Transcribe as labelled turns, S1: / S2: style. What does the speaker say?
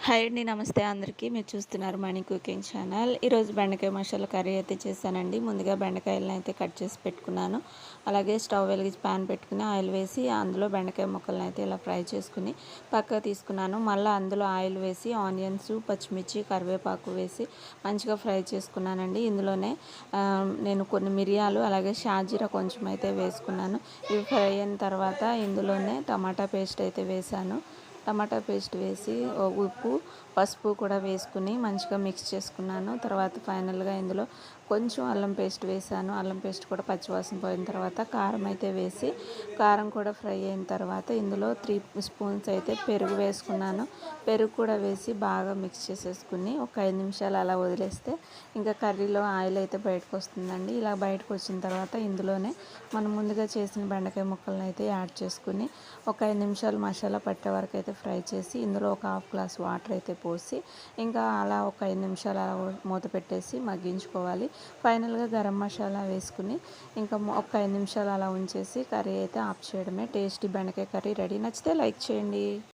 S1: Hi అండి. నమస్తే అందరికీ. మీరు చూస్తున్నారు మనీ కుకింగ్ ఛానల్. ఈరోజు బెండకాయ మసాలా కర్రీ అయితే చేశానండి. ముందుగా బెండకాయలను అయితే కట్ చేసి పెట్టుకున్నాను. అలాగే స్టవ్ వెలిగించి ప్యాన్ పెట్టుకుని ఆయిల్ వేసి అందులో బెండకాయ ముక్కలను అయితే ఇలా ఫ్రై చేసుకుని పక్కకు తీసుకున్నాను. మళ్ళీ అందులో ఆయిల్ వేసి ఆనియన్స్, పచ్చిమిర్చి, కరివేపాకు వేసి మంచిగా ఫ్రై చేసుకున్నానండి. ఇందులోనే నేను కొన్ని మిరియాలు అలాగే షాజీరా కొంచెం అయితే వేసుకున్నాను. ఇవి ఫ్రై అయిన తర్వాత ఇందులోనే టమాటా పేస్ట్ అయితే వేసాను. టమాటా పేస్ట్ వేసి ఉప్పు, పసుపు కూడా వేసుకుని మంచిగా మిక్స్ చేసుకున్నాను. తర్వాత ఫైనల్గా ఇందులో కొంచెం అల్లం పేస్ట్ వేసాను. అల్లం పేస్ట్ కూడా పచ్చివాసన పోయిన తర్వాత కారం అయితే వేసి కారం కూడా ఫ్రై అయిన తర్వాత ఇందులో 3 స్పూన్స్ అయితే పెరుగు వేసుకున్నాను. పెరుగు కూడా వేసి బాగా మిక్స్ చేసేసుకుని ఒక 5 నిమిషాలు అలా వదిలేస్తే ఇంకా కర్రీలో ఆయిల్ అయితే బయటకు వస్తుందండి. ఇలా బయటకు వచ్చిన తర్వాత ఇందులోనే మనం ముందుగా చేసిన బెండకాయ ముక్కలను అయితే యాడ్ చేసుకుని ఒక 5 నిమిషాలు మసాలా పట్టే వరకు అయితే ఫ్రై చేసి ఇందులో ఒక హాఫ్ గ్లాస్ వాటర్ అయితే పోసి ఇంకా అలా ఒక 5 నిమిషాలు అలా మూత పెట్టేసి మగ్గించుకోవాలి. ఫైనల్గా గరం మసాలా వేసుకుని ఇంకా ఒక 5 నిమిషాలు అలా ఉంచేసి కర్రీ అయితే ఆఫ్ చేయడమే. టేస్టీ బెండకాయ కర్రీ రెడీ. నచ్చితే లైక్ చేయండి.